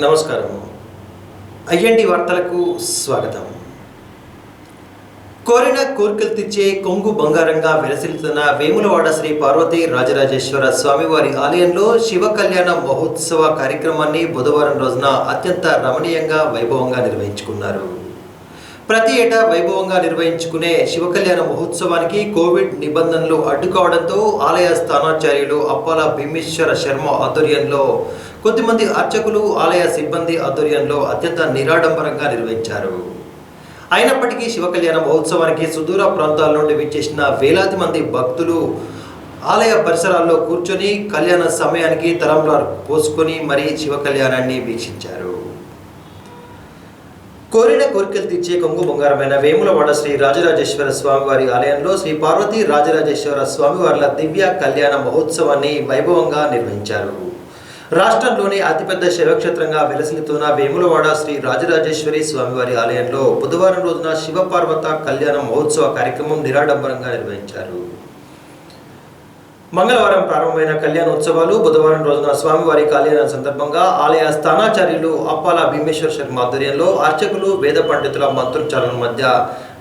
నమస్కారం. ఐఎన్డి వార్తలకు స్వాగతం. కోరిన కోర్కెలు తెచ్చే కొంగు బంగారంగా వెలసిల్లుతున్న వేములవాడ శ్రీ పార్వతీ రాజరాజేశ్వర స్వామివారి ఆలయంలో శివ కళ్యాణ మహోత్సవ కార్యక్రమాన్ని బుధవారం రోజున అత్యంత రమణీయంగా వైభవంగా నిర్వహించుకున్నారు. ప్రతి ఏటా వైభవంగా నిర్వహించుకునే శివ కళ్యాణ మహోత్సవానికి కోవిడ్ నిబంధనలు అడ్డుకోవడంతో ఆలయ స్థానాచార్యులు అప్పాల భీమేశ్వర శర్మ ఆధ్వర్యంలో కొద్దిమంది అర్చకులు ఆలయ సిబ్బంది ఆధ్వర్యంలో అత్యంత నిరాడంబరంగా నిర్వహించారు. అయినప్పటికీ శివ కళ్యాణ మహోత్సవానికి సుదూర ప్రాంతాల నుండి విచ్చేసిన వేలాది మంది భక్తులు ఆలయ పరిసరాల్లో కూర్చొని కళ్యాణ సమయానికి తలంబ్రాలు పోసుకొని మరీ శివ కళ్యాణాన్ని వీక్షించారు. కోరిన కోరికలు తీర్చే కొంగు బంగారమైన వేములవాడ శ్రీ రాజరాజేశ్వర స్వామివారి ఆలయంలో శ్రీ పార్వతీ రాజరాజేశ్వర స్వామివార్ల దివ్య కళ్యాణ మహోత్సవాన్ని వైభవంగా నిర్వహించారు. రాష్ట్రంలోని అతిపెద్ద శైవక్షేత్రంగా వెలసిల్లుతున్న వేములవాడ శ్రీ రాజరాజేశ్వరి స్వామివారి ఆలయంలో బుధవారం రోజున శివపార్వత కళ్యాణ మహోత్సవ కార్యక్రమం నిరాడంబరంగా నిర్వహించారు. మంగళవారం ప్రారంభమైన కళ్యాణోత్సవాలు బుధవారం రోజున స్వామివారి కళ్యాణం సందర్భంగా ఆలయ స్థానాచార్యులు అప్పాల భీమేశ్వర శర్మ ఆధ్వర్యంలో అర్చకులు వేద పండితుల మంత్రోచ్చారణ మధ్య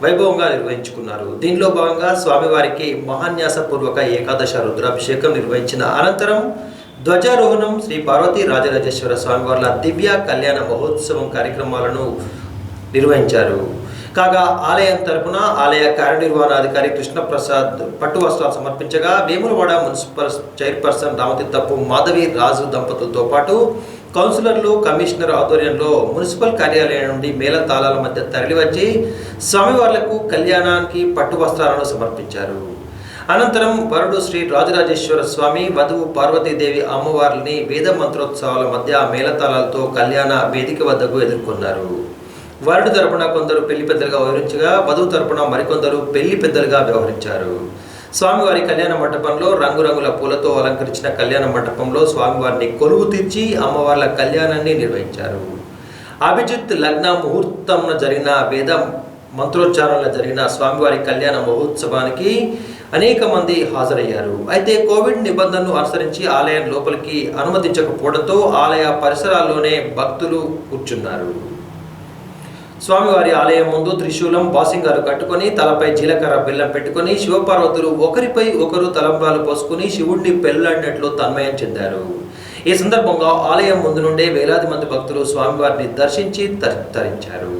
వైభవంగా నిర్వహించుకున్నారు. దీనిలో భాగంగా స్వామివారికి మహాన్యాసపూర్వక ఏకాదశ రుద్రాభిషేకం నిర్వహించిన అనంతరం ధ్వజారోహణం, శ్రీ పార్వతీ రాజరాజేశ్వర స్వామివార్ల దివ్య కళ్యాణ మహోత్సవం కార్యక్రమాలను నిర్వహించారు. కాగా ఆలయం తరపున ఆలయ కార్యనిర్వహణాధికారి కృష్ణప్రసాద్ పట్టు వస్త్రాలు సమర్పించగా వేములవాడ మున్సిపల్ చైర్పర్సన్ రామతీర్థపు మాధవి రాజు దంపతులతో పాటు కౌన్సిలర్లు, కమిషనర్ ఆధ్వర్యంలో మున్సిపల్ కార్యాలయం నుండి మేళతాళాల మధ్య తరలివచ్చి స్వామివార్లకు కళ్యాణానికి పట్టు వస్త్రాలను సమర్పించారు. అనంతరం వరుడు శ్రీ రాజరాజేశ్వర స్వామి, వధువు పార్వతీదేవి అమ్మవారిని వేద మంత్రోత్సవాల మధ్య మేళతాళాలతో కళ్యాణ వేదిక వద్దకు ఎదుర్కొన్నారు. వరుడు తరపున కొందరు పెళ్లి పెద్దలుగా వ్యవహరించగా వధువు తరపున మరికొందరు పెళ్లి పెద్దలుగా వ్యవహరించారు. స్వామివారి కళ్యాణ మంటపంలో రంగురంగుల పూలతో అలంకరించిన కళ్యాణ మంటపంలో స్వామివారిని కొలువు తీర్చి అమ్మవార్ల కళ్యాణాన్ని నిర్వహించారు. అభిజిత్ లగ్న ముహూర్తంలో జరిగిన వేద మంత్రోచ్చారణలో జరిగిన స్వామివారి కళ్యాణ మహోత్సవానికి అనేక మంది హాజరయ్యారు. అయితే కోవిడ్ నిబంధనలు అనుసరించి ఆలయం లోపలికి అనుమతించకపోవడంతో ఆలయ పరిసరాల్లోనే భక్తులు కూర్చున్నారు. స్వామివారి ఆలయం ముందు త్రిశూలం, బాసింగాలు కట్టుకొని తలపై జీలకర్ర బెల్లం పెట్టుకుని శివపార్వతులు ఒకరిపై ఒకరు తలంబ్రాలు పోసుకుని శివుడిని పెళ్లాడినట్లు తన్మయం చెందారు. ఈ సందర్భంగా ఆలయం ముందు నుండే వేలాది మంది భక్తులు స్వామివారిని దర్శించి తరించారు.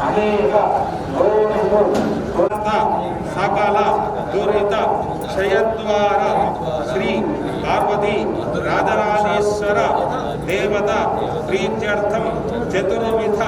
అనేక సకల దురిత క్షయద్వార శ్రీ పార్వతీ రాజరాజేశ్వర దేవత ప్రీత్యర్థం చతుర్విధ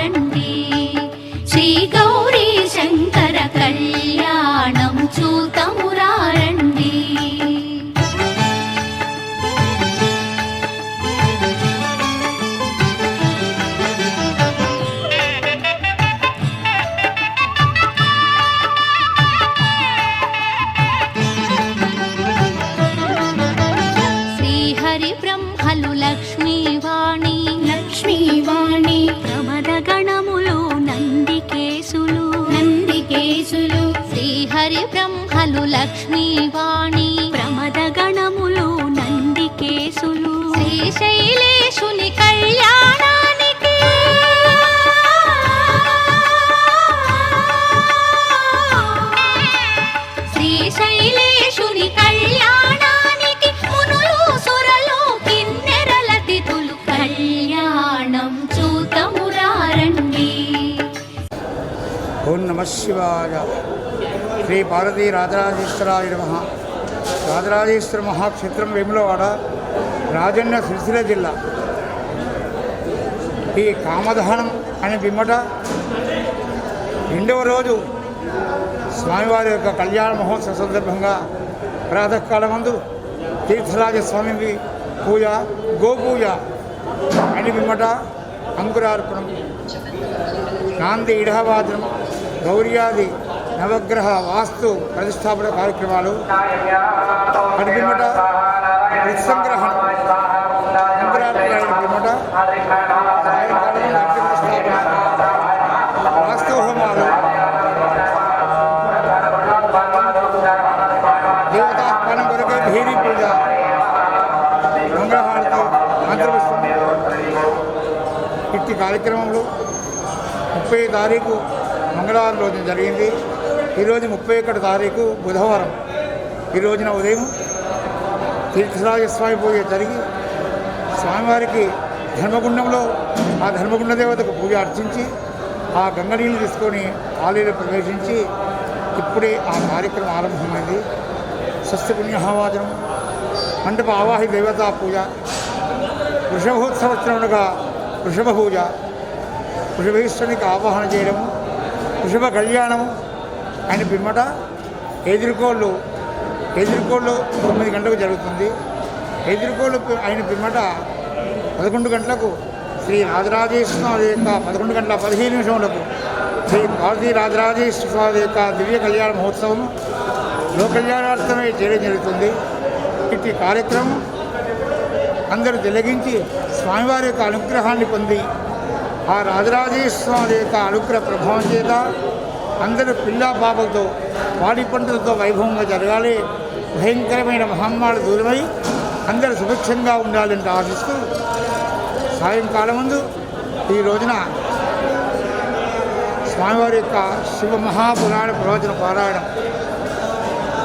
రండి శ్రీ గౌరీ శంకర కళ్యాణం చూతమురా రండి. శ్రీహరి బ్రహ్మలు లక్ష్మీవాణి లక్ష్మీవాణి ప్రమద గణములు నందికేశులు నందికేశులు శ్రీహరి బ్రహ్మలు లక్ష్మీవాణి ప్రమద గణములు నందికేశులు శ్రీశైలేశుని కళ్యాణానికి శ్రీశైలేశుని కళ్యాణానికి మునులు సురలు కిన్నెరల తిథులు కళ్యాణం చూతమురా రండి. ఓం నమ శివాయ. శ్రీ పార్వతీ రాజరాజేశ్వరాయ నమః. రాజరాజేశ్వర మహాక్షేత్రం వేములవాడ, రాజన్న సిరిసిల్ల జిల్లా. ఈ కామదహనం అనే పిమ్మట రెండవ రోజు స్వామివారి యొక్క కళ్యాణ మహోత్సవ సందర్భంగా ప్రాతకాలమందు తీర్థరాజస్వామికి పూజ, గోపూజ అని పిమ్మట అంకురార్పణం, నాంది ఇడహవాదనం, గౌర్యాది నవగ్రహ వాస్తు ప్రతిష్టాపన కార్యక్రమాలు, అటు పిమ్మట సంగ్రహణం, అంకురార్పణ పిమ్మట సాయంకాలం అగ్ని ప్రతిష్టాపన, వాస్తు హోమాలు, దేవతాహ్వానం కొరకే భేరీ పూజ, మంగళహారతి, మంత్రపుష్పం ఇట్టి కార్యక్రమంలో 30 తారీఖు మంగళవారం రోజున జరిగింది. ఈరోజు 31 తారీఖు బుధవారం. ఈ రోజున ఉదయం తీర్థరాజస్వామి పూజ జరిగి స్వామివారికి ధర్మగుండంలో ఆ ధర్మగుండ దేవతకు పూజ అర్చించి ఆ గంగ నీళ్ళు తీసుకొని ఆలయంలో ప్రవేశించి ఇప్పుడే ఆ కార్యక్రమం ఆరంభమైంది. స్వస్తి పుణ్యహవాచనం, మండప ఆవాహి దేవతా పూజ, వృషభోత్సవత్సరములుగా వృషభ పూజ, వృషభేశ్వరునికి ఆవాహన చేయడము, వృషభ కళ్యాణము ఆయన పిమ్మట ఎదుర్కోళ్ళు 9 గంటలకు జరుగుతుంది. ఎదుర్కోళ్ళు ఆయన పిమ్మట 11 గంటలకు శ్రీ రాజరాజేశ్వర స్వామి యొక్క 11 గంటల 15 నిమిషములకు శ్రీ పార్వతీ రాజరాజేశ్వర స్వామి యొక్క దివ్య కళ్యాణ మహోత్సవం లోక కళ్యాణార్థమే చేయడం జరుగుతుంది. ఇట్టి కార్యక్రమం అందరూ తిలగించి స్వామివారి యొక్క అనుగ్రహాన్ని పొంది ఆ రాజరాజేశ్వర స్వామి యొక్క అనుగ్రహ ప్రభావం చేత అందరూ పిల్లా పాపలతో పాడి పంటలతో వైభవంగా జరగాలి, భయంకరమైన మహమ్మారి దూరమై అందరూ సుభిక్షంగా ఉండాలని ఆశిస్తూ సాయంకాలం ముందు ఈ రోజున స్వామివారి యొక్క శివ మహాపురాణ ప్రవచన పారాయణం,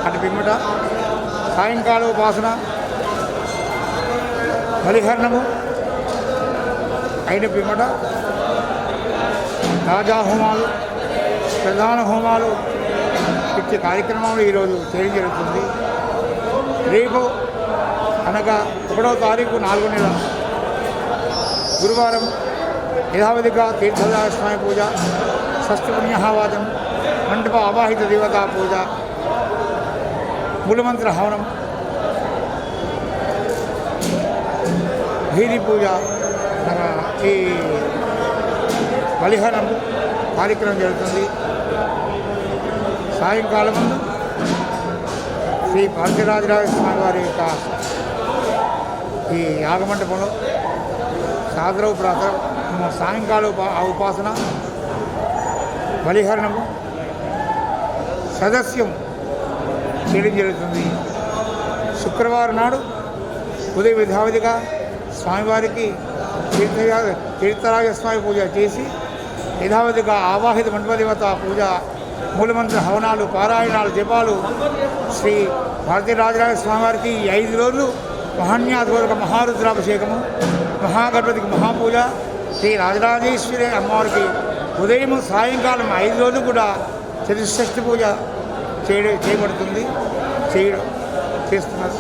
అటు పిమ్మట సాయంకాల ఉపాసన, బలిహరణము అయిన పిమ్మట రాజా హోమాలు, ప్రధాన హోమాలు ఇచ్చే కార్యక్రమాలు ఈరోజు చేయడం జరుగుతుంది. రేపు అనగా 1వ తారీఖు 4వ నెల గురువారం యథావిధిగా తీర్థరాజస్వామి పూజ, షష్ఠి పుణ్యహవాచనం, మండప ఆవాహిత దేవతా పూజ, మూలమంత్ర హవనం, భీరి పూజ, ఈ బలిహరణం కార్యక్రమం జరుగుతుంది. సాయంకాలం ముందు శ్రీ పార్థరాజరాజ స్వామి వారి యొక్క ఈ యాగమండపంలో సాదరవు ప్రాతరం సాయంకాల ఉపాసన, బలిహరణము, సదస్యం చేయడం జరుగుతుంది. శుక్రవారం నాడు ఉదయ విధావిధిగా స్వామివారికి తీర్థరాజస్వామి పూజ చేసి యథావిధిగా ఆవాహిత మండపదేవత పూజ, మూలమంత్ర హవనాలు, పారాయణాలు, జపాలు శ్రీ భారతీరాజరాజ స్వామివారికి 5 రోజులు మహాన్యాధూరక మహారుద్రాభిషేకము, మహాగణపతికి మహాపూజ, శ్రీ రాజరాజేశ్వరి అమ్మవారికి ఉదయం సాయంకాలం 5 రోజులు కూడా చతుషష్ఠి పూజ చేయబడుతుంది, చేస్తున్నారు.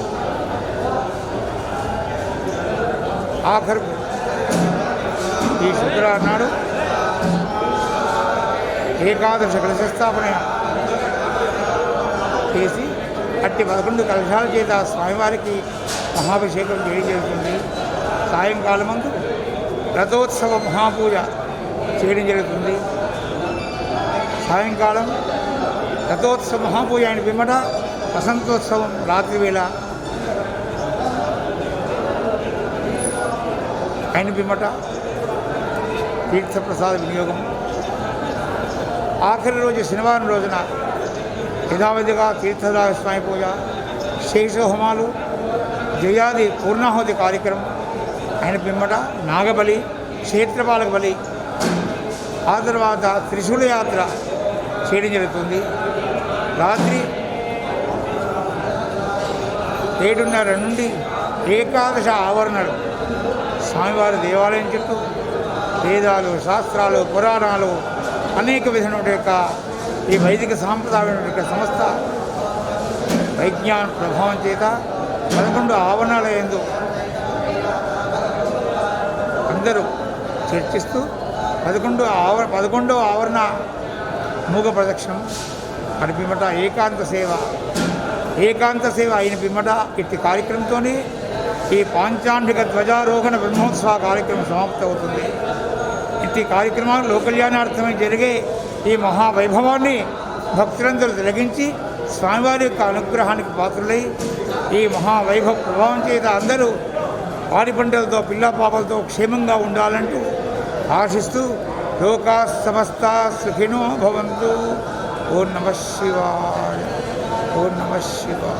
ఆఖరు ఈ శుక్రవారం నాడు ఏకాదశ కలశస్థాపన చేసి అట్టి 11 కలశాల చేత స్వామివారికి మహాభిషేకం చేయడం జరుగుతుంది. సాయంకాలం ముందు రథోత్సవ మహాపూజ చేయడం జరుగుతుంది. సాయంకాలం రథోత్సవ మహాపూజ అయిన పిమ్మట వసంతోత్సవం రాత్రి వేళ అయిన పిమ్మట తీర్థప్రసాద వినియోగం. ఆఖరి రోజు శనివారం రోజున యథావిధిగా తీర్థరాజ స్వామి పూజ, శేషహోమాలు, జయాది పూర్ణాహుతి కార్యక్రమం అయిన పిమ్మట నాగబలి, క్షేత్రపాలక బలి, ఆ తర్వాత త్రిశూల యాత్ర చేయడం జరుగుతుంది. రాత్రి 7:30 నుండి ఏకాదశ ఆవరణలు స్వామివారి దేవాలయం చుట్టూ వేదాలు, శాస్త్రాలు, పురాణాలు, అనేక విధమైన యొక్క ఈ వైదిక సాంప్రదాయం యొక్క సంస్థ వైజ్ఞాన ప్రభావం చేత 11 ఆవరణల యందు అందరూ చర్చిస్తూ 11వ ఆవరణ మూగ ప్రదక్షిణం అని పిమ్మట ఏకాంత సేవ అయిన పిమ్మట ఇట్టి కార్యక్రమంతో ఈ పాంచాండిక ధ్వజారోహణ బ్రహ్మోత్సవ కార్యక్రమం సమాప్తమవుతుంది. ఇట్టి కార్యక్రమాలు లోకల్యాణార్థమై జరిగే ఈ మహావైభవాన్ని భక్తులందరూ తిలగించి స్వామివారి యొక్క అనుగ్రహానికి పాత్రులై ఈ మహావైభవ ప్రభావం చేత అందరూ పాడి పంటలతో పిల్ల పాపలతో క్షేమంగా ఉండాలంటూ ఆశిస్తూ లోకా సమస్త సుఖినో భవంతు. ఓం నమః శివాయ. ఓం నమః శివాయ.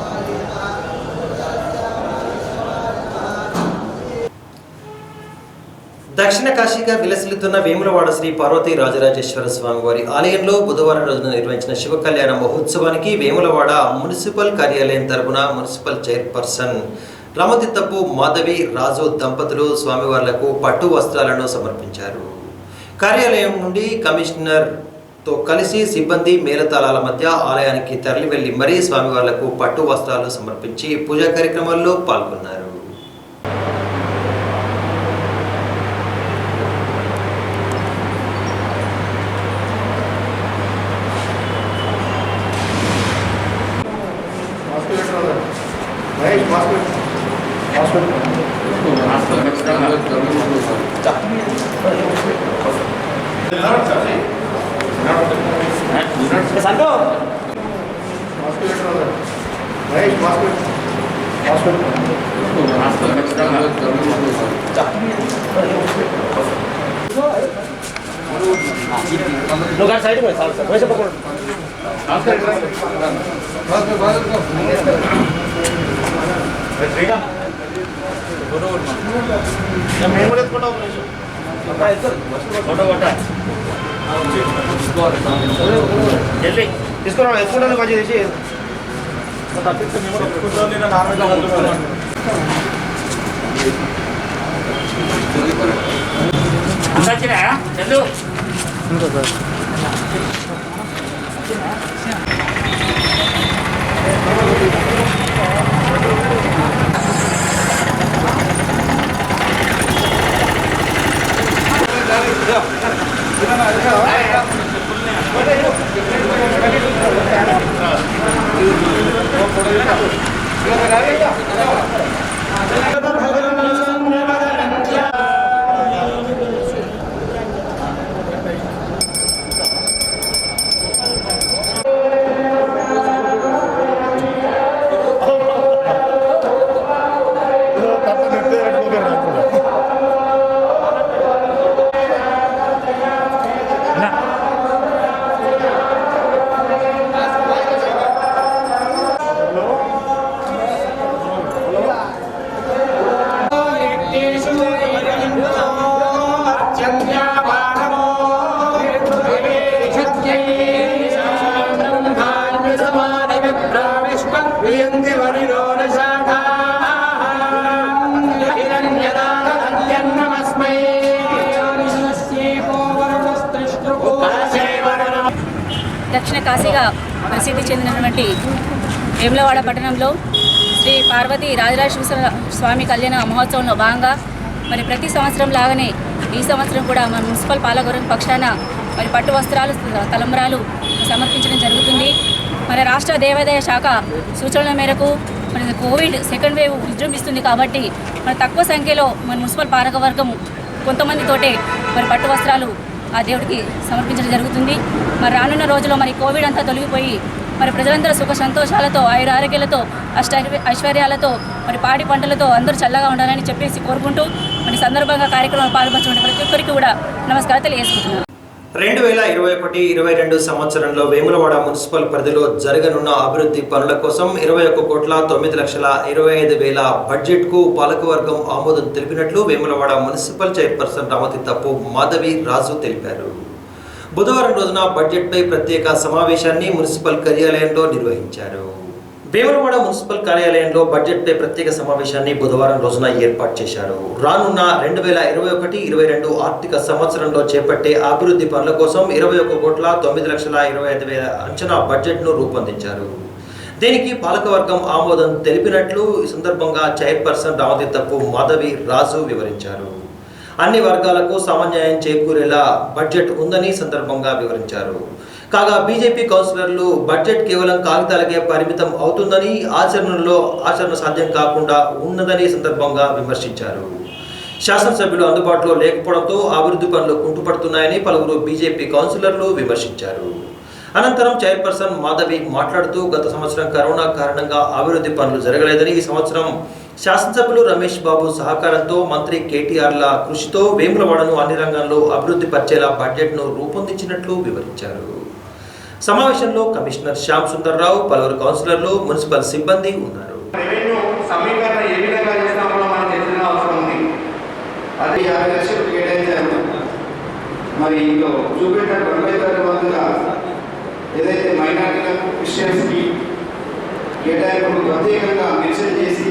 దక్షిణ కాశీగా విలసిల్లుతున్న వేములవాడ శ్రీ పార్వతీ రాజరాజేశ్వర స్వామి వారి ఆలయంలో బుధవారం రోజున నిర్వహించిన శివ కళ్యాణ మహోత్సవానికి వేములవాడ మున్సిపల్ కార్యాలయం తరపున మున్సిపల్ చైర్పర్సన్ రమతిత్తపు మాధవి రాజు దంపతులు స్వామివార్లకు పట్టు వస్త్రాలను సమర్పించారు. కార్యాలయం నుండి కమిషనర్తో కలిసి సిబ్బంది మేళతాళాల మధ్య ఆలయానికి తరలి వెళ్లి మరీ స్వామివార్లకు పట్టు వస్త్రాలు సమర్పించి పూజా కార్యక్రమాల్లో పాల్గొన్నారు. साइड में वैसे पकड़ो జల్దీ తీసుకురా ఎత్తుకోవడానికి కొంచెం చేసి వచ్చినా చందు దక్షిణ కాశీగా ప్రసిద్ధి చెందినటువంటి వేములవాడ పట్టణంలో శ్రీ పార్వతీ రాజరాజేశ్వర స్వామి కళ్యాణ మహోత్సవంలో భాగంగా మరి ప్రతి సంవత్సరం లాగానే ఈ సంవత్సరం కూడా మన మున్సిపల్ పాలకవర్గం పక్షాన మరి పట్టు వస్త్రాలు, తలంబ్రాలు సమర్పించడం జరుగుతుంది. మరి రాష్ట్ర దేవాదాయ శాఖ సూచనల మేరకు మరి కోవిడ్ సెకండ్ వేవ్ విజృంభిస్తుంది కాబట్టి మరి తక్కువ సంఖ్యలో మన మున్సిపల్ పాలకవర్గం కొంతమందితోటే మరి పట్టు వస్త్రాలు ఆ దేవుడికి సమర్పించడం జరుగుతుంది. మరి రానున్న రోజుల్లో మరి కోవిడ్ అంతా తొలగిపోయి మరి ప్రజలందరూ సుఖ సంతోషాలతో, ఆయురారోగ్యాలతో, ఐశ్వర్యాలతో, మరి పాడి పంటలతో అందరూ చల్లగా ఉండాలని చెప్పేసి కోరుకుంటూ మరి సందర్భంగా కార్యక్రమాలు పాల్పంచుకునే ప్రతి ఒక్కరికి కూడా నమస్కారం తెలియజేసుకుంటున్నాను. 2021-22 సంవత్సరంలో వేములవాడ మున్సిపల్ పరిధిలో జరగనున్న అభివృద్ధి పనుల కోసం 21,09,25,000 బడ్జెట్కు పాలకవర్గం ఆమోదం తెలిపినట్లు వేములవాడ మున్సిపల్ చైర్పర్సన్ రామతిత్తపు మాధవి రాజు తెలిపారు. బుధవారం రోజున బడ్జెట్పై ప్రత్యేక సమావేశాన్ని మున్సిపల్ కార్యాలయంలో నిర్వహించారు. వేములవాడ మున్సిపల్ కార్యాలయంలో బడ్జెట్పై ప్రత్యేక సమావేశాన్ని బుధవారం రోజున ఏర్పాటు చేశారు. రానున్న 2021-22 ఆర్థిక సంవత్సరంలో చేపట్టే అభివృద్ధి పనుల కోసం 21,09,25,000 అంచనా బడ్జెట్ను రూపొందించారు. దీనికి పాలకవర్గం ఆమోదం తెలిపినట్లు ఈ సందర్భంగా చైర్పర్సన్ రామతిత్తపు మాధవి రాజు వివరించారు. అన్ని వర్గాలకు సమన్యాయం చేకూరేలా బడ్జెట్ ఉందని సందర్భంగా వివరించారు. కాగా బీజేపీ కౌన్సిలర్లు బడ్జెట్ కేవలం కాగితాలకే పరిమితం అవుతుందని, ఆచరణ సాధ్యం కాకుండా ఉన్నదని సందర్భంగా విమర్శించారు. శాసనసభ్యులు అందుబాటులో లేకపోవడంతో అభివృద్ధి పనులు కుంటుపడుతున్నాయని పలువురు బీజేపీ కౌన్సిలర్లు విమర్శించారు. అనంతరం చైర్పర్సన్ మాధవి మాట్లాడుతూ గత సంవత్సరం కరోనా కారణంగా అభివృద్ధి పనులు జరగలేదని, ఈ సంవత్సరం శాసనసభ్యులు రమేష్ బాబు సహకారంతో, మంత్రి కేటీఆర్ల కృషితో వేములవాడను అన్ని రంగాల్లో అభివృద్ధి పరిచేలా బడ్జెట్ను రూపొందించినట్లు వివరించారు. సమావేశంలో కమిషనర్ శ్యామ్ సుందర్ రావు, పలువురు కౌన్సిలర్లు, మున్సిపల్ సిబ్బంది ఉన్నారు. రెవెన్యూ సమీకరణ ఏ విధంగా చేస్తామో మనకు తెలిసిన అవసరం ఉంది. అది 50 లక్షలు కేటాయించారు. మరి ఇందులో చూపెట్టిన 23 ఏదైతే మైనారిటీలకు, క్రిస్టియన్స్కి కేటాయింపులు ప్రత్యేకంగా మెన్షన్ చేసి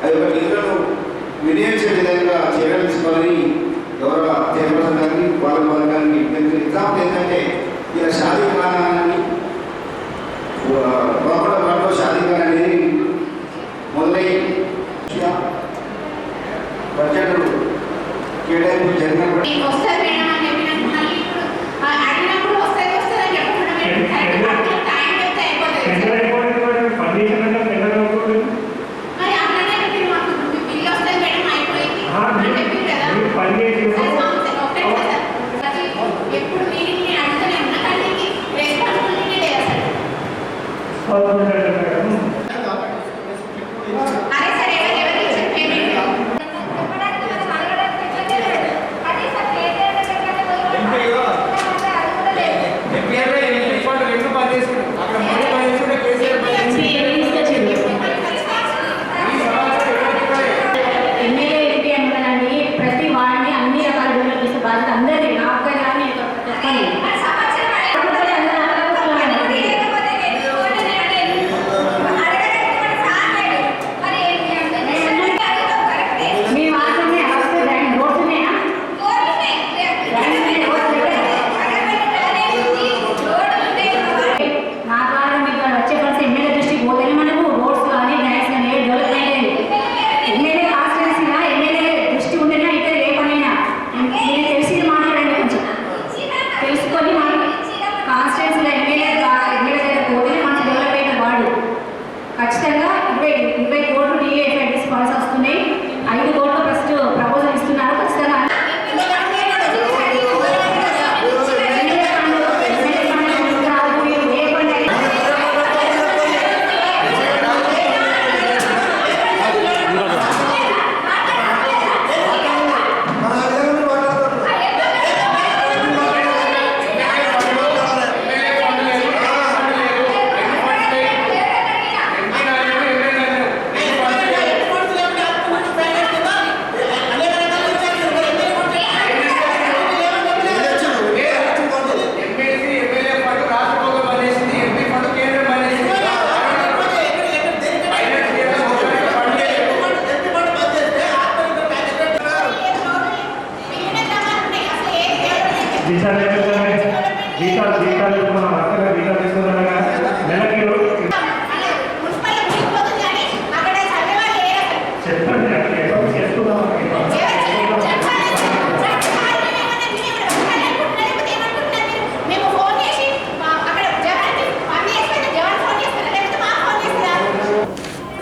అది ఒక నిధులను వినియోగించే విధంగా చర్యలు తీసుకోవాలని గౌరవ చైర్పర్సన్ గారికి, పాలక గారికి ఎగ్జాంపుల్ ఏంటంటే ఇలా షాదీఖానాన్ని లోపల షాదీఖానా అనేది మొదలై బడ్జెట్ కేటాయింపు జరిగినప్పుడు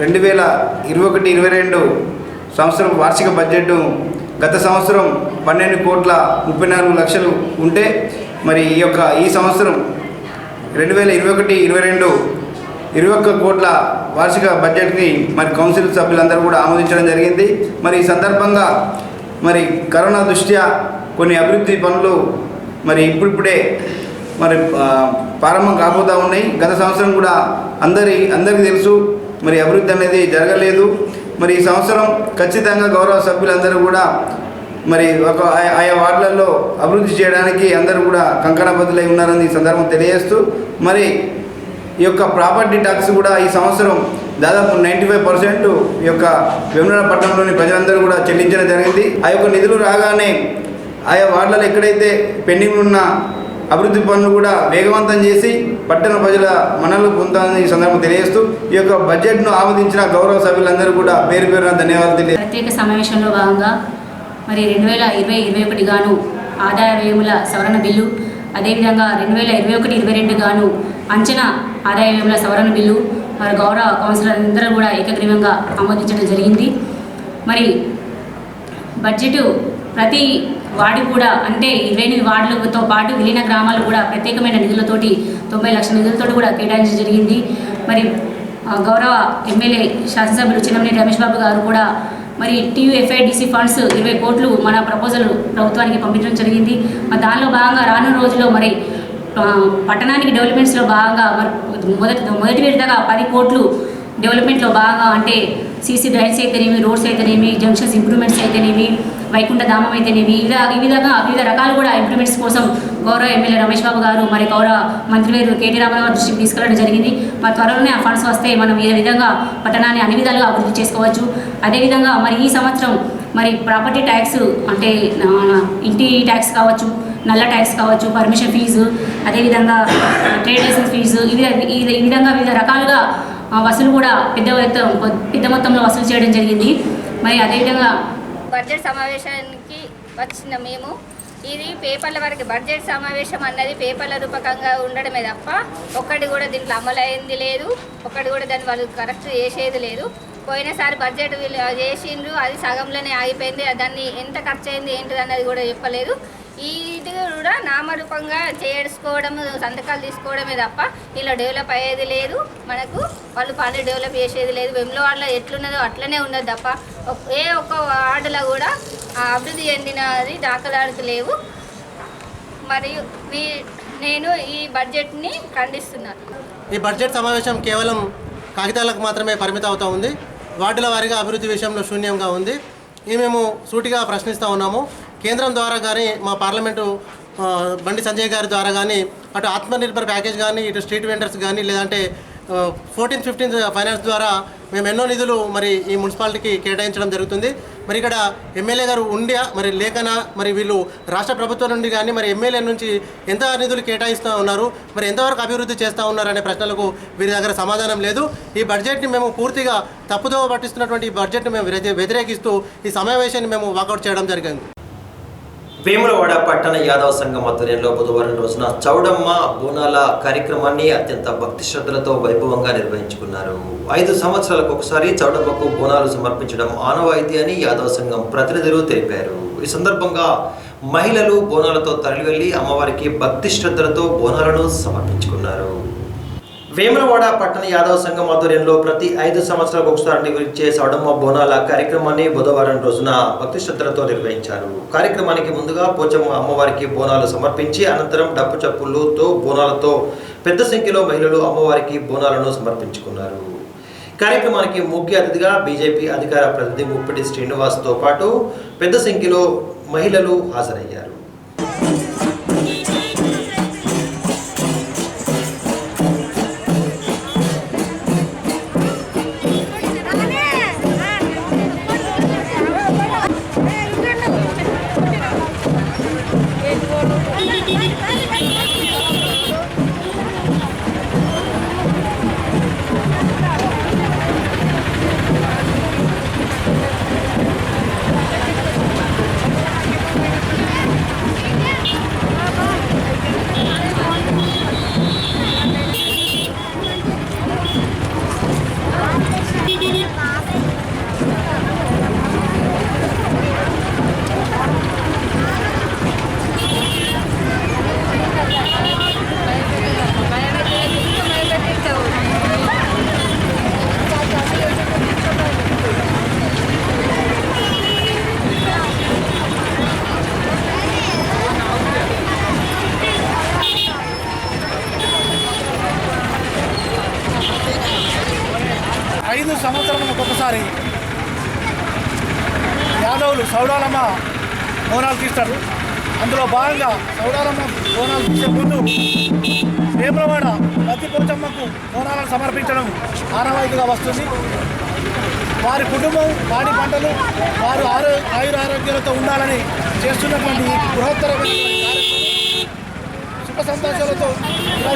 2021-22 సంవత్సరం వార్షిక బడ్జెట్ గత సంవత్సరం 12,34,00,000 ఉంటే మరి ఈ సంవత్సరం 2021-22 21 కోట్ల వార్షిక బడ్జెట్ని మరి కౌన్సిల్ సభ్యులందరూ కూడా ఆమోదించడం జరిగింది. మరి ఈ సందర్భంగా మరి కరోనా దృష్ట్యా కొన్ని అభివృద్ధి పనులు మరి ఇప్పుడిప్పుడే మరి ప్రారంభం కాబోతూ ఉన్నాయి. గత సంవత్సరం కూడా అందరికీ తెలుసు మరి అభివృద్ధి అనేది జరగలేదు. మరి ఈ సంవత్సరం ఖచ్చితంగా గౌరవ సభ్యులందరూ కూడా మరి ఆయా వార్డులలో అభివృద్ధి చేయడానికి అందరూ కూడా కంకణబద్దులై ఉన్నారని ఈ సందర్భం తెలియజేస్తూ మరి ఈ యొక్క ప్రాపర్టీ ట్యాక్స్ కూడా ఈ సంవత్సరం దాదాపు 95% ఈ యొక్క వేములవాడ పట్టణంలోని ప్రజలందరూ కూడా చెల్లించడం జరిగింది. ఆ యొక్క నిధులు రాగానే ఆయా వార్డులలో ఎక్కడైతే పెండింగ్ ఉన్న అభివృద్ధి పనులు కూడా వేగవంతం చేసి పట్టణ ప్రజల మనలు పొందాలని ఈ సందర్భం తెలియజేస్తూ ఈ యొక్క బడ్జెట్ను ఆమోదించిన గౌరవ సభ్యులందరూ కూడా పేరు పేరున ధన్యవాదాలు తెలియజేస్తారు. ప్రత్యేక సమావేశంలో భాగంగా మరి 2020-21 గాను ఆదాయ వ్యయముల సవరణ బిల్లు, అదేవిధంగా 2021-22 గాను అంచనా ఆదాయ వ్యయముల సవరణ బిల్లు మరి గౌరవ కౌన్సిలర్ అందరూ కూడా ఏకగ్రీవంగా ఆమోదించడం జరిగింది. మరి బడ్జెట్ ప్రతి వార్డు కూడా అంటే 28 వార్డులతో పాటు విలీన గ్రామాలు కూడా ప్రత్యేకమైన నిధులతోటి 90 లక్షల నిధులతోటి కూడా కేటాయించడం జరిగింది. మరి గౌరవ ఎమ్మెల్యే శాసనసభ్యులు చిన్నమనేని రమేష్ బాబు గారు కూడా మరి TUFIDC ఫండ్స్ 20 కోట్లు మన ప్రపోజల్ ప్రభుత్వానికి పంపించడం జరిగింది. మరి దానిలో భాగంగా రానున్న రోజుల్లో మరి పట్టణానికి డెవలప్మెంట్స్లో భాగంగా మరి మొదటి విడతగా 10 కోట్లు డెవలప్మెంట్లో భాగంగా అంటే సీసీ డ్రైన్స్ అయితేనేమి, రోడ్స్ అయితేనేమి, జంక్షన్స్ ఇంప్రూవ్మెంట్స్ అయితేనేమి, వైకుంఠ ధామం అయితేనేమి, ఈ విధంగా వివిధ రకాలు కూడా ఇంప్రూవ్మెంట్స్ కోసం గౌరవ ఎమ్మెల్యే రమేష్ బాబు గారు మరి గౌరవ మంత్రివేరు KT రామారావు దృష్టికి తీసుకెళ్లడం జరిగింది. మరి త్వరలోనే ఆ ఫండ్స్ వస్తే మనం ఈ విధంగా పట్టణాన్ని అన్ని విధాలుగా అభివృద్ధి చేసుకోవచ్చు. అదేవిధంగా మరి ఈ సంవత్సరం మరి ప్రాపర్టీ ట్యాక్స్ అంటే ఇంటి ట్యాక్స్ కావచ్చు, నల్ల ట్యాక్స్ కావచ్చు, పర్మిషన్ ఫీజు, అదేవిధంగా ట్రేడ్ లైసెన్స్ ఫీజు, ఈ విధంగా వివిధ రకాలుగా వసూలు కూడా పెద్ద మొత్తంలో వసూలు చేయడం జరిగింది. మరి అదేవిధంగా బడ్జెట్ సమావేశానికి వచ్చిన మేము ఇది పేపర్ల వరకు బడ్జెట్ సమావేశం అన్నది పేపర్ల రూపకంగా ఉండడమే తప్ప ఒక్కటి కూడా దీంట్లో అమలు అయింది లేదు, ఒక్కటి కూడా దాన్ని వాళ్ళు కరెక్ట్ చేసేది లేదు. పోయినసారి బడ్జెట్ చేసిండ్రు, అది సగంలోనే ఆగిపోయింది. దాన్ని ఎంత ఖర్చు అయింది ఏంటిది అన్నది కూడా చెప్పలేదు. ఇది కూడా నామరూపంగా చేసుకోవడం, సంతకాలు తీసుకోవడమే తప్ప ఇలా డెవలప్ అయ్యేది లేదు. మనకు వాళ్ళు పని డెవలప్ చేసేది లేదు. వేములవాడలో ఎట్లున్నదో అట్లనే ఉన్నది తప్ప ఏ ఒక్క వార్డులో కూడా అభివృద్ధి చెందినది దాఖలాలకు లేవు. మరియు నేను ఈ బడ్జెట్ని ఖండిస్తున్నాను. ఈ బడ్జెట్ సమావేశం కేవలం కాగితాలకు మాత్రమే పరిమితం అవుతూ ఉంది. వార్డుల వారీగా అభివృద్ధి విషయంలో శూన్యంగా ఉంది. ఇది మేము సూటిగా ప్రశ్నిస్తూ ఉన్నాము. కేంద్రం ద్వారా కానీ మా పార్లమెంటు బండి సంజయ్ గారి ద్వారా కానీ అటు ఆత్మనిర్భర్ ప్యాకేజ్ కానీ ఇటు స్ట్రీట్ వెండర్స్ కానీ లేదంటే 14-15 ఫైనాన్స్ ద్వారా మేము ఎన్నో నిధులు మరి ఈ మున్సిపాలిటీకి కేటాయించడం జరుగుతుంది. మరి ఇక్కడ ఎమ్మెల్యే గారు ఉండియా మరి లేకనా మరి వీళ్ళు రాష్ట్ర ప్రభుత్వం నుండి కానీ మరి ఎమ్మెల్యే నుంచి ఎంత నిధులు కేటాయిస్తూ ఉన్నారు, మరి ఎంతవరకు అభివృద్ధి చేస్తూ ఉన్నారు అనే ప్రశ్నలకు వీరి దగ్గర సమాధానం లేదు. ఈ బడ్జెట్ని మేము పూర్తిగా తప్పుదోవ పట్టిస్తున్నటువంటి ఈ బడ్జెట్ని మేము వ్యతిరేకిస్తూ ఈ సమావేశాన్ని మేము వాకౌట్ చేయడం జరిగింది. వేములవాడ పట్టణ యాదవ సంఘం ఆధ్వర్యంలో బుధవారం రోజున చౌడమ్మ బోనాల కార్యక్రమాన్ని అత్యంత భక్తి శ్రద్ధలతో వైభవంగా నిర్వహించుకున్నారు. 5 సంవత్సరాలకు ఒకసారి చౌడమ్మకు బోనాలు సమర్పించడం ఆనవాయితీ అని యాదవ సంఘం ప్రతినిధులు తెలిపారు. ఈ సందర్భంగా మహిళలు బోనాలతో తరలివెళ్లి అమ్మవారికి భక్తి శ్రద్ధలతో బోనాలను సమర్పించుకున్నారు. వేములవాడ పట్టణ యాదవ సంఘం ఆధ్వర్యంలో ప్రతి 5 సంవత్సరాలకు ఒకసారి నిర్వహించే చౌడమ్మ బోనాల కార్యక్రమాన్ని బుధవారం రోజున భక్తి శ్రద్ధలతో నిర్వహించారు. కార్యక్రమానికి ముందుగా పోచమ్మ అమ్మవారికి బోనాలు సమర్పించి అనంతరం డప్పు చప్పులతో బోనాలతో పెద్ద సంఖ్యలో మహిళలు అమ్మవారికి బోనాలను సమర్పించుకున్నారు. కార్యక్రమానికి ముఖ్య అతిథిగా బీజేపీ అధికార ప్రతినిధి ముప్పిడి శ్రీనివాస్తో పాటు పెద్ద సంఖ్యలో మహిళలు హాజరయ్యారు. గారి యాదవులు సౌడాలమ్మ బోనాలు తీస్తారు. అందులో భాగంగా సౌడాలమ్మ బోనాలు తీసే ముందు వేములవాడ పత్తిపోచమ్మకు బోనాలను సమర్పించడం ఆనవాయితీగా వస్తుంది. వారి కుటుంబం, పాడి పంటలు, వారు ఆయురారోగ్యాలతో ఉండాలని చేస్తున్నటువంటి బృహత్తరమైన కార్యక్రమం సుఖ సంతోషాలతో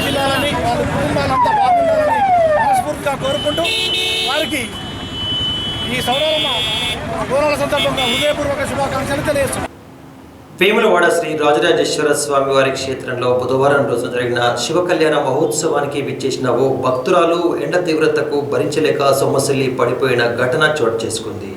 జిల్లాలని వారి కుటుంబాలంతా బాగుండాలని మనస్ఫూర్తిగా కోరుకుంటూ వారికి ఈ సౌరమ్మ బోనాల సందర్భంగా హృదయపూర్వక శుభాకాంక్షలు తెలియజేస్తున్నాం. వేములవాడ శ్రీ రాజరాజేశ్వర స్వామి వారి క్షేత్రంలో బుధవారం రోజున జరిగిన శివ కళ్యాణ మహోత్సవానికి విచ్చేసిన ఓ భక్తురాలు ఎండ తీవ్రతకు భరించలేక సొమ్మసిల్లి పడిపోయిన ఘటన చోటు చేసుకుంది.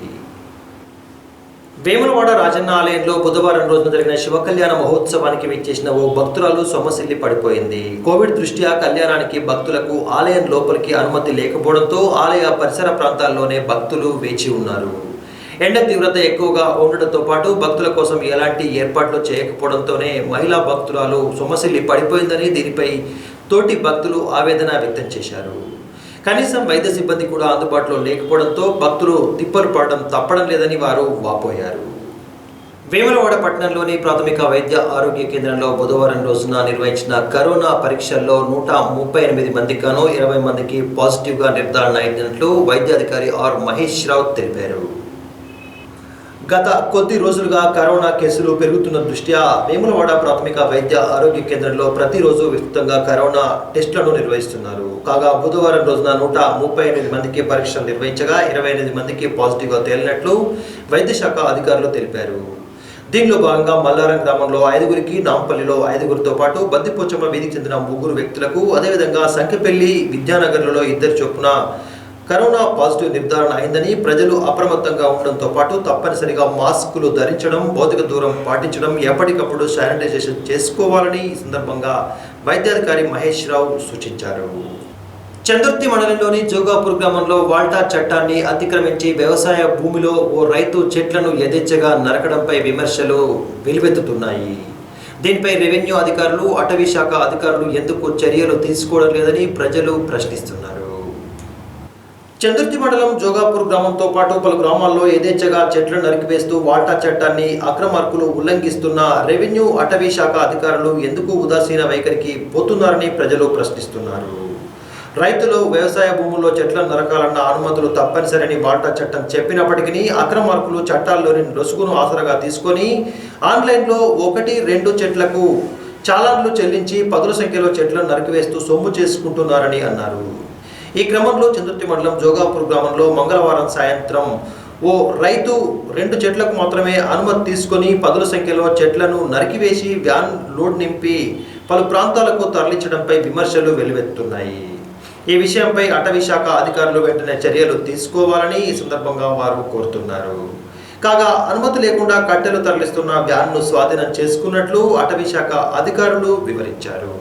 వేములవాడ రాజన్న ఆలయంలో బుధవారం రోజున జరిగిన శివ కళ్యాణ మహోత్సవానికి విచ్చేసిన ఓ భక్తురాలు సొమ్మసిల్లి పడిపోయింది. కోవిడ్ దృష్ట్యా కళ్యాణానికి భక్తులకు ఆలయం లోపలికి అనుమతి లేకపోవడంతో ఆలయ పరిసర ప్రాంతాల్లోనే భక్తులు వేచి ఉన్నారు. ఎండ తీవ్రత ఎక్కువగా ఉండడంతో పాటు భక్తుల కోసం ఎలాంటి ఏర్పాట్లు చేయకపోవడంతోనే మహిళా భక్తురాలు సొమ్మసిల్లి పడిపోయిందని దీనిపై తోటి భక్తులు ఆవేదన వ్యక్తం చేశారు. కనీసం వైద్య సిబ్బంది కూడా అందుబాటులో లేకపోవడంతో భక్తులు తిప్పలు పడడం తప్పడం లేదని వారు వాపోయారు. వేములవాడ పట్టణంలోని ప్రాథమిక వైద్య ఆరోగ్య కేంద్రంలో బుధవారం రోజున నిర్వహించిన కరోనా పరీక్షల్లో 138 మందికి గాను 20 మందికి పాజిటివ్గా నిర్ధారణ అయినట్లు వైద్యాధికారి ఆర్ మహేష్ రావు తెలిపారు. గత కొద్ది రోజులుగా కరోనా కేసులు పెరుగుతున్న దృష్ట్యా వేములవాడ ప్రాథమిక వైద్య ఆరోగ్య కేంద్రంలో ప్రతిరోజు విస్తృతంగా కరోనా టెస్టులను నిర్వహిస్తున్నారు. కాగా బుధవారం రోజున 138 మందికి పరీక్షలు నిర్వహించగా 28 మందికి పాజిటివ్గా తేలినట్లు వైద్య శాఖ అధికారులు తెలిపారు. దీనిలో భాగంగా మల్లారం గ్రామంలో 5గురికి, నాంపల్లిలో 5గురితో పాటు బద్దిపోచమ్మ వీధికి చెందిన 3 వ్యక్తులకు, అదేవిధంగా సంఖ్యపల్లి, విద్యానగర్లలో 2 చొప్పున కరోనా పాజిటివ్ నిర్ధారణ అయిందని ప్రజలు అప్రమత్తంగా ఉండడంతో పాటు తప్పనిసరిగా మాస్కులు ధరించడం, భౌతిక దూరం పాటించడం, ఎప్పటికప్పుడు శానిటైజేషన్ చేసుకోవాలని ఈ సందర్భంగా వైద్యాధికారి మహేష్ రావు సూచించారు. చందుర్తి మండలంలోని జోగాపూర్ గ్రామంలో వాల్టా చట్టాన్ని అతిక్రమించి వ్యవసాయ భూమిలో ఓ రైతు చెట్లను యథేచ్ఛగా నరకడంపై విమర్శలు వెలువెత్తుతున్నాయి. దీనిపై రెవెన్యూ అధికారులు, అటవీ శాఖ అధికారులు ఎందుకు చర్యలు తీసుకోవడం లేదని ప్రజలు ప్రశ్నిస్తున్నారు. చందుర్తి మండలం జోగాపూర్ గ్రామంతో పాటు పలు గ్రామాల్లో యథేచ్ఛగా చెట్లను నరికివేస్తూ వాల్టా చట్టాన్ని అక్రమార్కులు ఉల్లంఘిస్తున్న రెవెన్యూ, అటవీ శాఖ అధికారులు ఎందుకు ఉదాసీన వైఖరికి పోతున్నారని ప్రజలు ప్రశ్నిస్తున్నారు. రైతులు వ్యవసాయ భూముల్లో చెట్లను నరకాలన్న అనుమతులు తప్పనిసరిని వాల్టా చట్టం చెప్పినప్పటికీ అక్రమార్కులు చట్టాల్లోని లొసుగును ఆసరాగా తీసుకొని ఆన్లైన్లో 1-2 చెట్లకు చాలాన్లు చెల్లించి పదుల సంఖ్యలో చెట్లను నరికివేస్తూ సొమ్ము చేసుకుంటున్నారని అన్నారు. ఈ క్రమంలో చందుర్తి మండలం జోగాపూర్ గ్రామంలో మంగళవారం సాయంత్రం ఓ రైతు 2 చెట్లకు మాత్రమే అనుమతి తీసుకొని పదుల సంఖ్యలో చెట్లను నరికివేసి వ్యాన్ లోడ్ నింపి పలు ప్రాంతాలకు తరలించడంపై విమర్శలు వెలువెత్తున్నాయి. ఈ విషయంపై అటవీ శాఖ అధికారులు వెంటనే చర్యలు తీసుకోవాలని ఈ సందర్భంగా వారు కోరుతున్నారు. కాగా అనుమతి లేకుండా కట్టెలు తరలిస్తున్న వ్యాన్ను స్వాధీనం చేసుకున్నట్లు అటవీ శాఖ అధికారులు వివరించారు.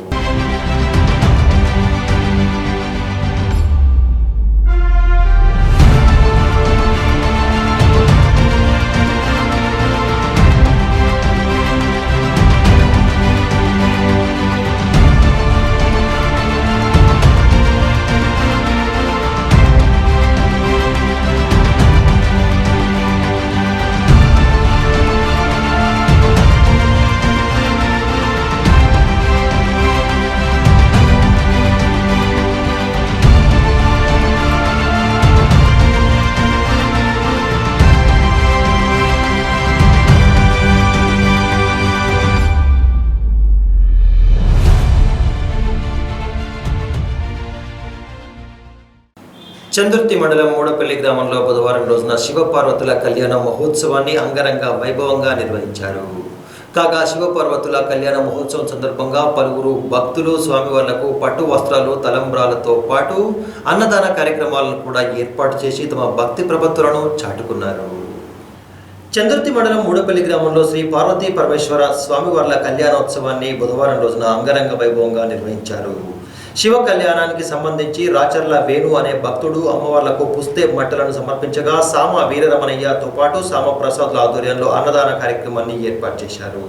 చందుర్తి మండలం మూడపల్లి గ్రామంలో బుధవారం రోజున శివపార్వతుల కళ్యాణ మహోత్సవాన్ని అంగరంగ వైభవంగా నిర్వహించారు. కాగా శివపార్వతుల కళ్యాణ మహోత్సవం సందర్భంగా పలువురు భక్తులు స్వామివార్లకు పట్టు వస్త్రాలు, తలంబ్రాలతో పాటు అన్నదాన కార్యక్రమాలను కూడా ఏర్పాటు చేసి తమ భక్తి ప్రపత్తులను చాటుకున్నారు. చందుర్తి మండలం మూడపల్లి గ్రామంలో శ్రీ పార్వతీ పరమేశ్వర స్వామివార్ల కళ్యాణోత్సవాన్ని బుధవారం రోజున అంగరంగ వైభవంగా నిర్వహించారు. శివ కళ్యాణానికి సంబంధించి రాచర్ల వేణు అనే భక్తుడు అమ్మవార్లకు పుస్తే మట్టలను సమర్పించగా సామ వీరరమణయ్యతో పాటు సామ ప్రసాద్ల ఆధ్వర్యంలో అన్నదాన కార్యక్రమాన్ని ఏర్పాటు చేశారు.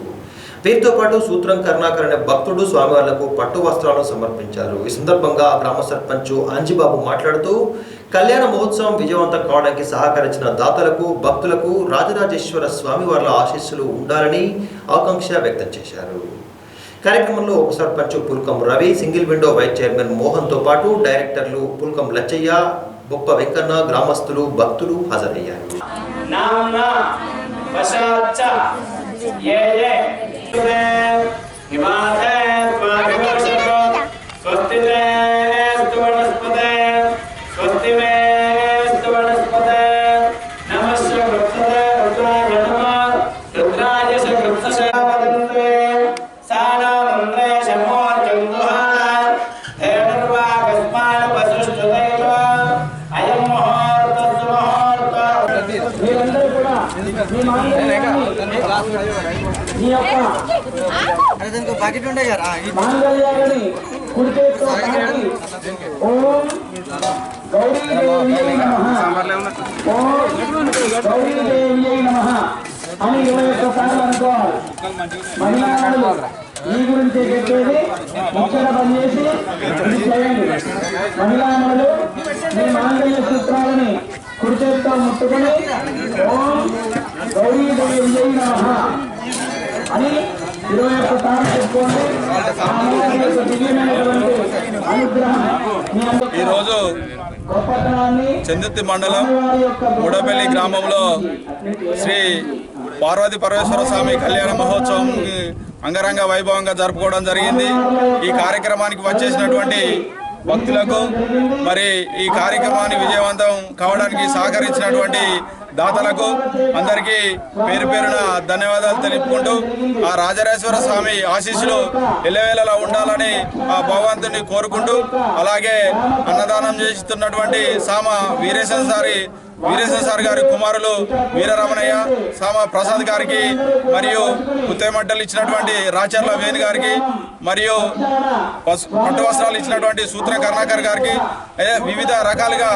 వీరితో పాటు సూత్రం కరుణాకర్ అనే భక్తుడు స్వామివార్లకు పట్టు వస్త్రాలను సమర్పించారు. ఈ సందర్భంగా గ్రామ సర్పంచ్ అంజిబాబు మాట్లాడుతూ కళ్యాణ మహోత్సవం విజయవంతం కావడానికి సహకరించిన దాతలకు భక్తులకు రాజరాజేశ్వర స్వామివార్ల ఆశీస్సులు ఉండాలని ఆకాంక్ష వ్యక్తం చేశారు. కార్యక్రమంలో ఉప sarpanch Pulkam Ravi, single window vice chairman మోహన్తో పాటు డైరెక్టర్లు పుల్కం లచ్చయ్య, బొప్ప వెంకన్న, గ్రామస్తులు, భక్తులు హాజరయ్యారు. మాంగళ్యాన్ని కుడి చేతితో తాకి ఓం గౌరీదేవ్యై నమః ఓం గౌరీదేవ్యై నమః అని 21 సార్లు అనుకోవాలి. మహిళలు ఈ గురించి చెప్పేది ముచ్చట పనిచేసి చేయండి. మహిళలు మీ మాంగళ్య సూత్రాలని కుడి చేతితో ముట్టుకొని ఓం గౌరీదేవ్యై నమః అని 21 సార్లు చెప్పుకోండి. ఈరోజు చందుర్తి మండలం ముడపల్లి గ్రామంలో శ్రీ పార్వతీ పరమేశ్వర స్వామి కళ్యాణ మహోత్సవం అంగరంగ వైభవంగా జరుపుకోవడం జరిగింది. ఈ కార్యక్రమానికి వచ్చేసినటువంటి భక్తులకు మరి ఈ కార్యక్రమాన్ని విజయవంతం కావడానికి సహకరించినటువంటి దాతలకు అందరికీ పేరు పేరున ధన్యవాదాలు తెలుపుకుంటూ ఆ రాజరాజేశ్వర స్వామి ఆశీస్సులు ఎల్లవేళలా ఉండాలని ఆ భగవంతుని కోరుకుంటూ అలాగే అన్నదానం చేస్తున్నటువంటి సామ వీరేశం సార్ గారి కుమారులు వీరరమణయ్య, సామ ప్రసాద్ గారికి మరియు ఉత్తేమట్టలు ఇచ్చినటువంటి రాచర్ల వేణు గారికి మరియు పట్టు వస్త్రాలు ఇచ్చినటువంటి సూత్ర కరుణాకర్ గారికి వివిధ రకాలుగా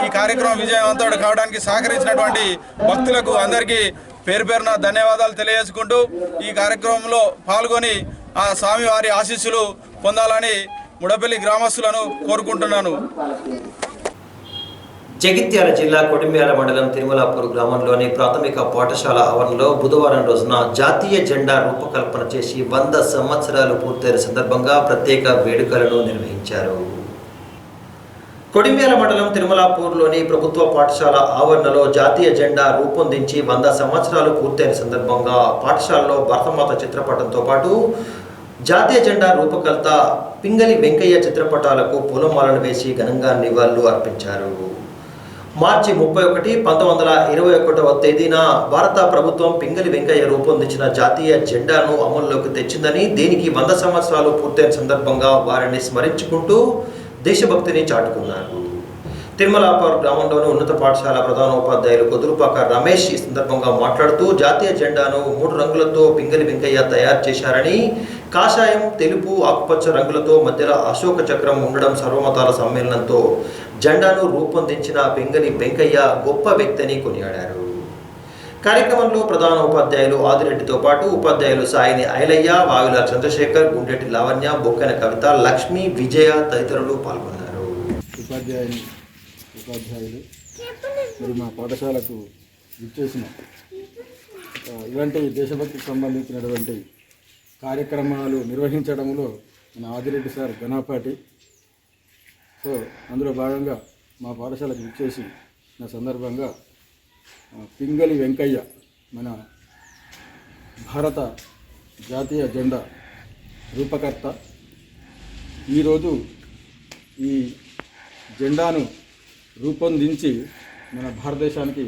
ఈ కార్యక్రమం విజయవంతం కావడానికి సహకరించినటువంటి భక్తులకు అందరికీ పేరు పేరున ధన్యవాదాలు తెలియజేసుకుంటూ ఈ కార్యక్రమంలో పాల్గొని ఆ స్వామివారి ఆశీస్సులు పొందాలని ముడపల్లి గ్రామస్తులను కోరుకుంటున్నాను. జగిత్యాల జిల్లా కొడిమ్యాల మండలం తిరుమలాపూర్ గ్రామంలోని ప్రాథమిక పాఠశాల ఆవరణలో బుధవారం రోజున జాతీయ జెండా రూపకల్పన చేసి 100 సంవత్సరాలు పూర్తయిన సందర్భంగా ప్రత్యేక వేడుకలను నిర్వహించారు. కొడిమ్యాల మండలం తిరుమలాపూర్లోని ప్రభుత్వ పాఠశాల ఆవరణలో జాతీయ జెండా రూపొందించి 100 సంవత్సరాలు పూర్తయిన సందర్భంగా పాఠశాలలో భారతమాత చిత్రపటంతో పాటు జాతీయ జెండా రూపకర్త పింగళి వెంకయ్య చిత్రపటాలకు పూలమాలలు వేసి ఘనంగా నివాళులు అర్పించారు. మార్చి 31, 1921 తేదీన భారత ప్రభుత్వం పింగళి వెంకయ్య రూపొందించిన జాతీయ జెండాను అమల్లోకి తెచ్చిందని, దీనికి 100 సంవత్సరాలు పూర్తయిన సందర్భంగా వారిని స్మరించుకుంటూ దేశభక్తిని చాటుకున్నారు. తిరుమలాపూర్ గ్రామంలోని ఉన్నత పాఠశాల ప్రధానోపాధ్యాయులు కొదురుపాక రమేష్ ఈ సందర్భంగా మాట్లాడుతూ జాతీయ జెండాను 3 రంగులతో పింగళి వెంకయ్య తయారు చేశారని, కాషాయం, తెలుపు, ఆకుపచ్చ రంగులతో మధ్యలో అశోక చక్రం ఉండడం సర్వమతాల సమ్మేళనంతో జెండాను రూపొందించిన పింగళి వెంకయ్య గొప్ప వ్యక్తిని కొనియాడారు. కార్యక్రమంలో ప్రధాన ఉపాధ్యాయులు ఆదిరెడ్డితో పాటు ఉపాధ్యాయులు సాయిని ఐలయ్య, వాయుల చంద్రశేఖర్, గుండెటి లావణ్య, బొక్కన కవిత, లక్ష్మి, విజయ తదితరులు పాల్గొన్నారు. ఉపాధ్యాయులు మరి మా పాఠశాలకు విచ్చేసిన ఇలాంటి దేశభక్తికి సంబంధించినటువంటి కార్యక్రమాలు నిర్వహించడంలో మన ఆదిరెడ్డి సార్ ఘనపాటి. సో అందులో భాగంగా మా పాఠశాలకు విచ్చేసి నా సందర్భంగా పింగళి వెంకయ్య మన భారత జాతీయ జెండా రూపకర్త. ఈరోజు ఈ జెండాను రూపొందించి మన భారతదేశానికి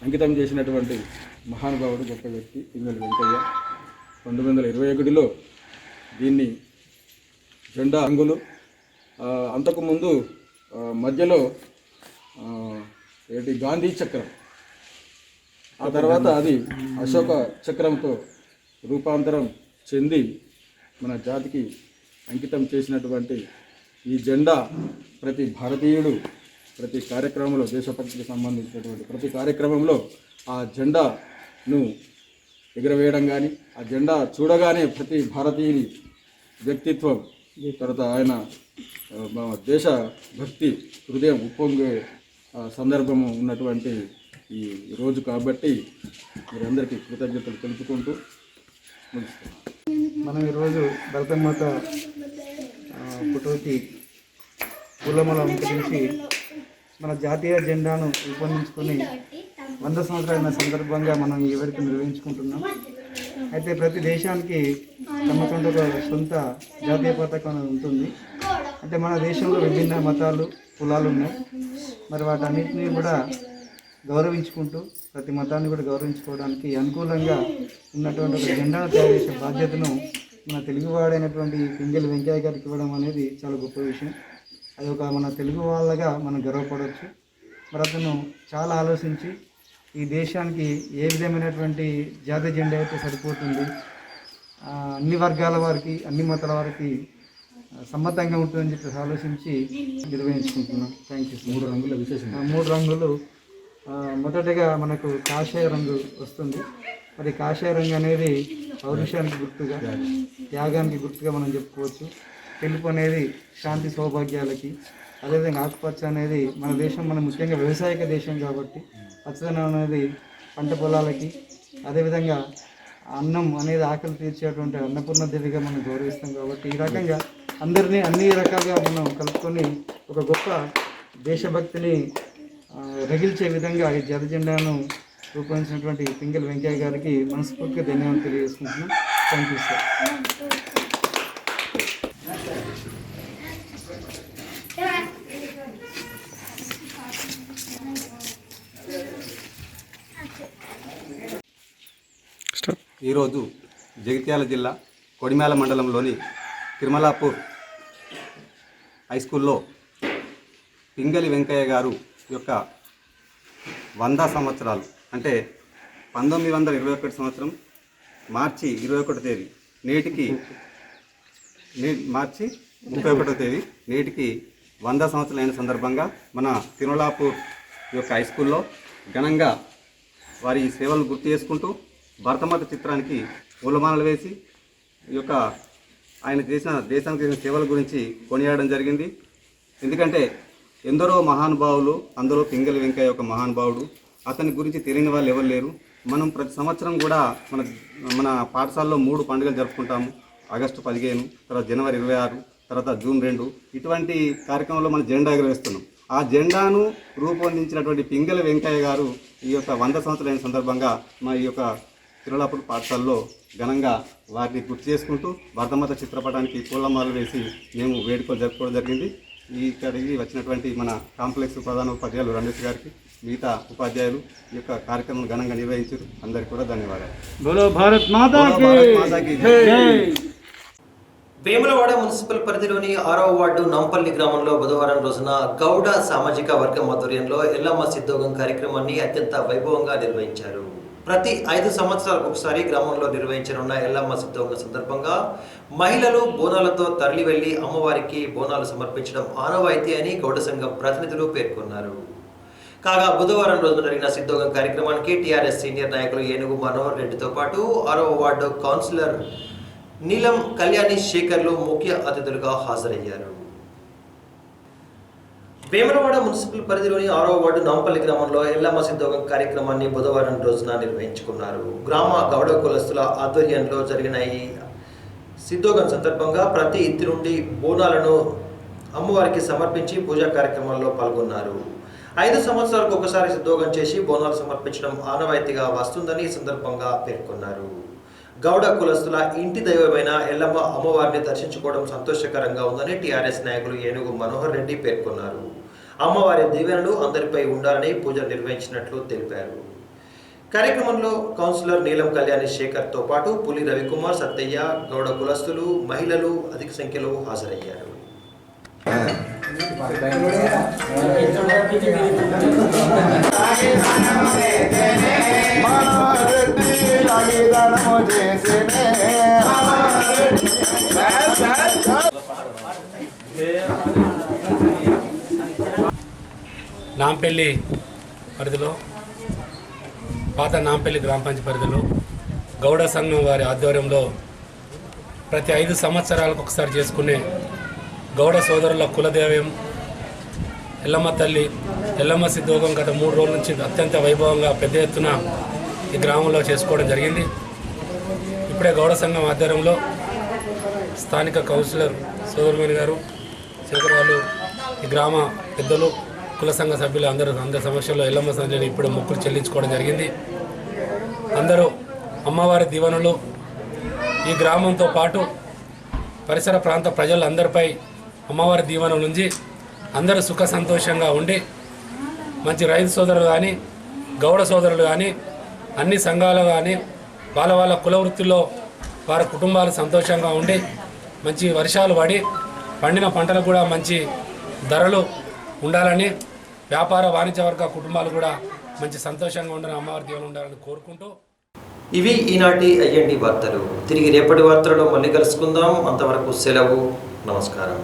అంకితం చేసినటువంటి మహానుభావుడు, గొప్ప వ్యక్తి పింగళి వెంకయ్య. 1921లో దీన్ని జెండా రంగులు, అంతకుముందు మధ్యలో గాంధీ చక్రం, ఆ తర్వాత అది అశోక చక్రంతో రూపాంతరం చెంది మన జాతికి అంకితం చేసినటువంటి ఈ జెండా ప్రతి భారతీయుడు ప్రతి కార్యక్రమంలో, దేశభక్తికి సంబంధించినటువంటి ప్రతి కార్యక్రమంలో ఆ జెండాను ఎగురవేయడం కానీ, ఆ జెండా చూడగానే ప్రతి భారతీయుని వ్యక్తిత్వం తర్వాత ఆయన దేశ భక్తి హృదయం ఉప్పొంగే సందర్భము ఉన్నటువంటి ఈ రోజు కాబట్టి మీరందరికీ కృతజ్ఞతలు తెలుపుకుంటూ మనం ఈరోజు భరతమాత ఫోటోకి పూలమాల అలంకరించి మన జాతీయ జెండాను రూపొందించుకొని 100 సంవత్సరాల సందర్భంగా మనం ఈ వేడుక నిర్వహించుకుంటున్నాం. అయితే ప్రతి దేశానికి తమకంటూ ఒక సొంత జాతీయ పతాకం ఉంటుంది. అంటే మన దేశంలో విభిన్న మతాలు కులాలు ఉన్నాయి. మరి వాటన్నిటినీ కూడా గౌరవించుకుంటూ ప్రతి మతాన్ని కూడా గౌరవించుకోవడానికి అనుకూలంగా ఉన్నటువంటి ఒక జెండాను తయారు చేసే బాధ్యతను మన తెలుగువాడైనటువంటి పింగళి వెంకయ్య గారికి ఇవ్వడం అనేది చాలా గొప్ప విషయం. అది ఒక మన తెలుగు వాళ్ళగా మనం గర్వపడవచ్చు. మరి అతను చాలా ఆలోచించి ఈ దేశానికి ఏ విధమైనటువంటి జాతీయ జెండా అయితే సరిపోతుంది, అన్ని వర్గాల వారికి అన్ని మతాల వారికి సమ్మతంగా ఉంటుందని చెప్పి ఆలోచించి నిర్వహించుకుంటున్నాం. Thank you. 3 రంగుల విశేషం. 3 రంగులు మొదటగా మనకు కాషాయ రంగు వస్తుంది. మరి కాషాయ రంగు అనేది పౌరుషానికి గుర్తుగా, త్యాగానికి గుర్తుగా మనం చెప్పుకోవచ్చు. తెలుపు అనేది శాంతి సౌభాగ్యాలకి, అదేవిధంగా ఆకుపచ్చ అనేది మన దేశం, మన ముఖ్యంగా వ్యవసాయక దేశం కాబట్టి పచ్చదనం అనేది పంట పొలాలకి, అదేవిధంగా అన్నం అనేది ఆకలి తీర్చేటువంటి అన్నపూర్ణ దేవిగా మనం గౌరవిస్తాం కాబట్టి ఈ రకంగా అందరినీ అన్ని రకాలుగా మనం కలుపుకొని ఒక గొప్ప దేశభక్తిని రగిల్చే విధంగా ఈ జాతీయ జెండాను రూపొందించినటువంటి పింగళి వెంకయ్య గారికి మనస్ఫూర్తిగా ధన్యవాదాలు తెలియజేసుకుంటున్నాం. Thank you sir. ఈరోజు జగిత్యాల జిల్లా కొడిమేల మండలంలోని తిరుమలాపూర్ హై స్కూల్లో పింగళి వెంకయ్య గారు యొక్క 100 సంవత్సరాలు అంటే 1921 సంవత్సరం మార్చి 21వ తేదీ నేటికి మార్చి 31వ తేదీ నేటికి 100 సంవత్సరాలైన సందర్భంగా మన తిరుమలాపూర్ యొక్క హై స్కూల్లో ఘనంగా వారి సేవలను గుర్తు చేసుకుంటూ భరతమాత చిత్రానికి పూలమాలలు వేసి ఈ యొక్క ఆయన చేసిన దేశానికి చేసిన సేవల గురించి కొనియాడడం జరిగింది. ఎందుకంటే ఎందరో మహానుభావులు, అందులో పింగళి వెంకయ్య ఒక మహానుభావుడు. అతని గురించి తెలియని వాళ్ళు ఎవరు లేరు. మనం ప్రతి సంవత్సరం కూడా మన పాఠశాలలో 3 పండుగలు జరుపుకుంటాము. ఆగస్టు 15, తర్వాత జనవరి 26, తర్వాత జూన్ 2. ఇటువంటి కార్యక్రమంలో మనం జెండా ఎగరవేస్తున్నాం. ఆ జెండాను రూపొందించినటువంటి పింగళి వెంకయ్య గారు ఈ యొక్క 100 సంవత్సరాలైన సందర్భంగా మా ఈ యొక్క తిరుమలాపూర్ పాఠశాలలో ఘనంగా వారిని గుర్తు చేసుకుంటూ భరతమాత చిత్రపటానికి పూలమాలలు వేసి మేము వేడుకలు జరుపుకోవడం జరిగింది. ఇక్కడికి వచ్చినటువంటి మన కాంప్లెక్స్ ప్రధాన ఉపాధ్యాయులు రమేష్ గారికి, మిగతా ఉపాధ్యాయులు ఈ యొక్క కార్యక్రమం ఘనంగా నిర్వహించారు. అందరికీ కూడా ధన్యవాదాలు. బోలో భారత్ మాతాకి జై. వేములవాడ మున్సిపల్ పరిధిలోని 6వ వార్డు నంపల్లి గ్రామంలో బుధవారం రోజున గౌడ సామాజిక వర్గం ఆధ్వర్యంలో ఎల్లమ్మ సిద్ధోగం కార్యక్రమాన్ని అత్యంత వైభవంగా నిర్వహించారు. ప్రతి 5 సంవత్సరాలకు ఒకసారి గ్రామంలో నిర్వహించనున్న ఎల్లమ్మ సిద్ధోగం సందర్భంగా మహిళలు బోనాలతో తరలి వెళ్లి అమ్మవారికి బోనాలు సమర్పించడం ఆనవాయితీ అని గౌడ సంఘం ప్రతినిధులు పేర్కొన్నారు. కాగా బుధవారం రోజున జరిగిన సిద్ధోగం కార్యక్రమానికి టీఆర్ఎస్ సీనియర్ నాయకులు ఏనుగు మనోహర్ రెడ్డితో పాటు 6వ వార్డు కౌన్సిలర్ నీలం కళ్యాణి శేఖర్లు ముఖ్య అతిథులుగా హాజరయ్యారు. వేములవాడ మున్సిపల్ పరిధిలోని 6వ వార్డు నాంపల్లి గ్రామంలో ఎల్లమ్మ సిద్ధోగం కార్యక్రమాన్ని బుధవారం రోజున నిర్వహించుకున్నారు. గ్రామ గౌడ కులస్తుల ఆధ్వర్యంలో జరిగిన ఈ సిద్ధోగం సందర్భంగా ప్రతి ఇంటి నుండి బోనాలను అమ్మవారికి సమర్పించి పూజా కార్యక్రమాల్లో పాల్గొన్నారు. 5 సంవత్సరాలకు ఒకసారి సిద్ధోగం చేసి బోనాలు సమర్పించడం ఆనవాయితీగా వస్తుందని ఈ సందర్భంగా పేర్కొన్నారు. గౌడ కులస్తుల ఇంటి దైవమైన ఎల్లమ్మ అమ్మవారిని దర్శించుకోవడం సంతోషకరంగా ఉందని టీఆర్ఎస్ నాయకులు ఏనుగు మనోహర్ రెడ్డి పేర్కొన్నారు. అమ్మవారి దీవెనలు అందరిపై ఉండాలని పూజ నిర్వహించినట్లు తెలిపారు. కార్యక్రమంలో కౌన్సిలర్ నీలం కళ్యాణి శేఖర్తో పాటు పులి రవికుమార్, సత్తయ్య, గౌడ కులస్తులు, మహిళలు అధిక సంఖ్యలో హాజరయ్యారు. నాంపల్లి పరిధిలో, పాత నాంపల్లి గ్రామ పంచాయతీ పరిధిలో గౌడ సంఘం వారి ఆధ్వర్యంలో ప్రతి 5 సంవత్సరాలకు ఒకసారి చేసుకునే గౌడ సోదరుల కులదేవం ఎల్లమ్మ తల్లి ఎల్లమ్మ సిద్ధోగం గత 3 రోజుల నుంచి అత్యంత వైభవంగా పెద్ద ఎత్తున ఈ గ్రామంలో చేసుకోవడం జరిగింది. ఇప్పుడే గౌడ సంఘం ఆధ్వర్యంలో స్థానిక కౌన్సిలర్ సోదరుమణి గారు శంకర్ వాళ్ళు ఈ గ్రామ పెద్దలు కుల సంఘ సభ్యులు అందరి సమక్షంలో ఎల్లమ్మ సంజని ఇప్పుడు మొక్కులు చెల్లించుకోవడం జరిగింది. అందరూ అమ్మవారి దీవెనలు ఈ గ్రామంతో పాటు పరిసర ప్రాంత ప్రజలందరిపై అమ్మవారి దీవెనల నుంచి అందరూ సుఖ సంతోషంగా ఉండి మంచి రైతు సోదరులు కానీ గౌడ సోదరులు కానీ అన్ని సంఘాలు కానీ వాళ్ళ కుల వృత్తిలో వారి కుటుంబాలు సంతోషంగా ఉండి మంచి వర్షాలు పడి పండిన పంటలకు కూడా మంచి ధరలు ఉండాలని వ్యాపార వాణిజ్య వర్గ కుటుంబాలు కూడా మంచి సంతోషంగా ఉండాలని అమ్మవారి దీవెన ఉండాలని కోరుకుంటూ ఇవి ఈనాటి అయ్యండి వార్తలు. తిరిగి రేపటి వార్తలలో మళ్ళీ కలుసుకుందాం. అంతవరకు సెలవు. నమస్కారం.